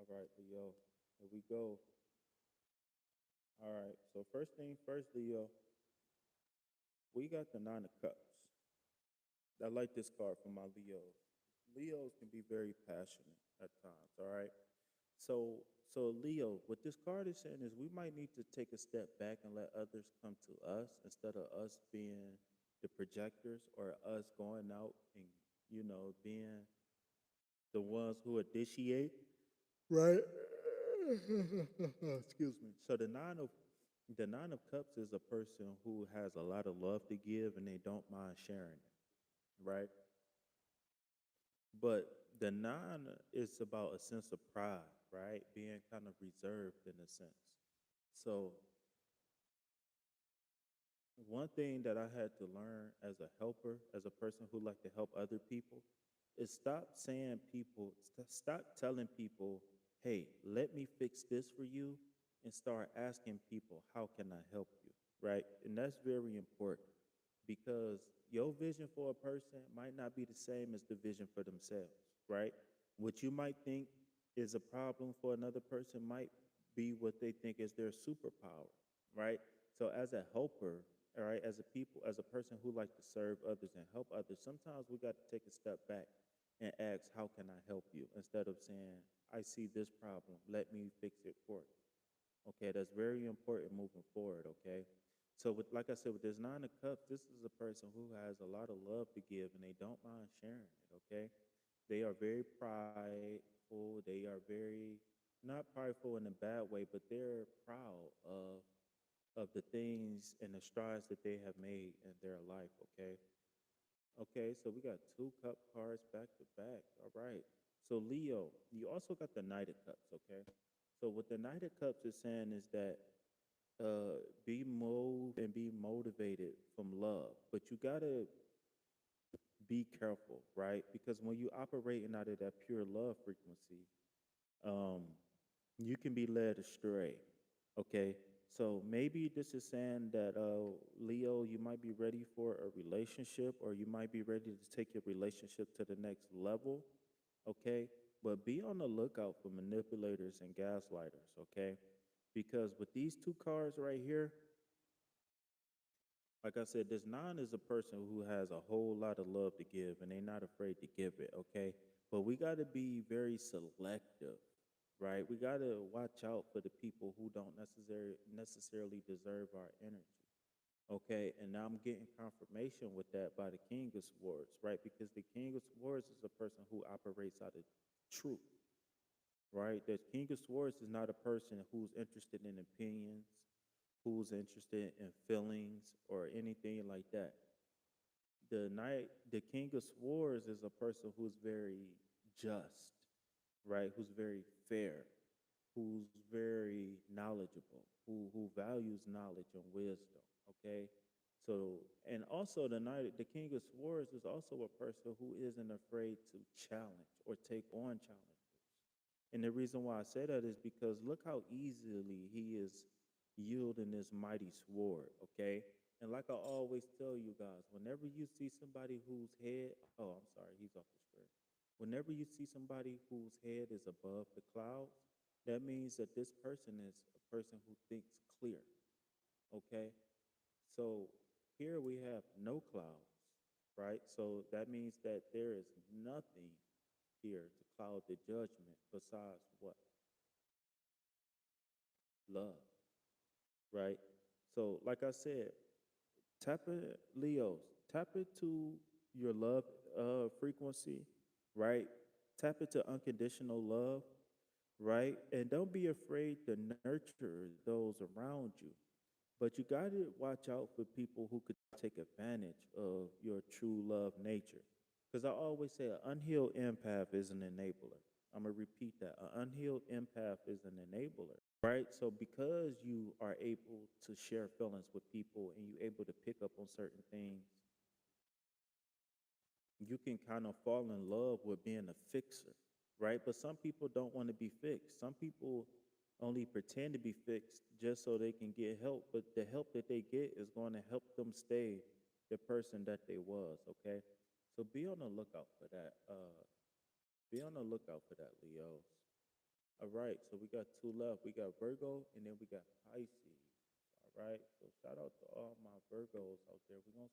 All right, Leo. Here we go. All right. So first thing first, Leo, we got the Nine of Cups. I like this card for my Leos. Leos can be very passionate at times. All right. So Leo, what this card is saying is we might need to take a step back and let others come to us instead of us being the projectors or us going out and being the ones who initiate. Right. Excuse me. So the nine of cups is a person who has a lot of love to give and they don't mind sharing it, right? But the nine is about a sense of pride, right? Being kind of reserved in a sense. So one thing that I had to learn as a helper, as a person who like to help other people, is stop telling people, "Hey, let me fix this for you," and start asking people, "How can I help you?" Right? And that's very important because your vision for a person might not be the same as the vision for themselves, right? What you might think is a problem for another person might be what they think is their superpower, right? So as a helper, all right, as a person who like to serve others and help others, sometimes we got to take a step back and ask, "How can I help you?" Instead of saying, "I see this problem, let me fix it for you." Okay, that's very important moving forward. Okay, so with like I said, with this Nine of Cups, this is a person who has a lot of love to give and they don't mind sharing it. Okay, they are very prideful. They are very not prideful in a bad way, but they're proud of the things and the strides that they have made in their life. Okay, okay, so we got two cup cards back to back. All right. So Leo, you also got the Knight of Cups, okay? So what the Knight of Cups is saying is that be moved and be motivated from love, but you gotta be careful, right? Because when you operating out of that pure love frequency, um, you can be led astray. Okay, so maybe this is saying that Leo, you might be ready for a relationship, or you might be ready to take your relationship to the next level. Okay, but be on the lookout for manipulators and gaslighters. Okay, because with these two cards right here, like I said, this nine is a person who has a whole lot of love to give, and they're not afraid to give it. Okay, but we got to be very selective, right? We got to watch out for the people who don't necessarily deserve our energy. Okay, and now I'm getting confirmation with that by the King of Swords, right? Because the King of Swords is a person who operates out of truth, right? The King of Swords is not a person who's interested in opinions, who's interested in feelings or anything like that. The King of Swords is a person who's very just, right? Who's very fair, who's very knowledgeable, who values knowledge and wisdom. Okay, so and also the King of Swords is also a person who isn't afraid to challenge or take on challenges. And the reason why I say that is because look how easily he is yielding this mighty sword. Okay, and like I always tell you guys, whenever you see somebody whose head, oh, I'm sorry, he's off the screen. Whenever you see somebody whose head is above the clouds, that means that this person is a person who thinks clear. Okay, so here we have no clouds, right? So that means that there is nothing here to cloud the judgment besides what? Love, right? So, like I said, tap it, Leos, tap into your love frequency, right? Tap into unconditional love, right? And don't be afraid to nurture those around you. But you got to watch out for people who could take advantage of your true love nature. Because I always say an unhealed empath is an enabler. I'm going to repeat that. An unhealed empath is an enabler, right? So because you are able to share feelings with people and you're able to pick up on certain things, you can kind of fall in love with being a fixer, right? But some people don't want to be fixed. Some people only pretend to be fixed just so they can get help, but the help that they get is going to help them stay the person that they was, okay? So be on the lookout for that. Be on the lookout for that, Leos. All right, so we got two left. We got Virgo and then we got Pisces. All right, so shout out to all my Virgos out there. We're gonna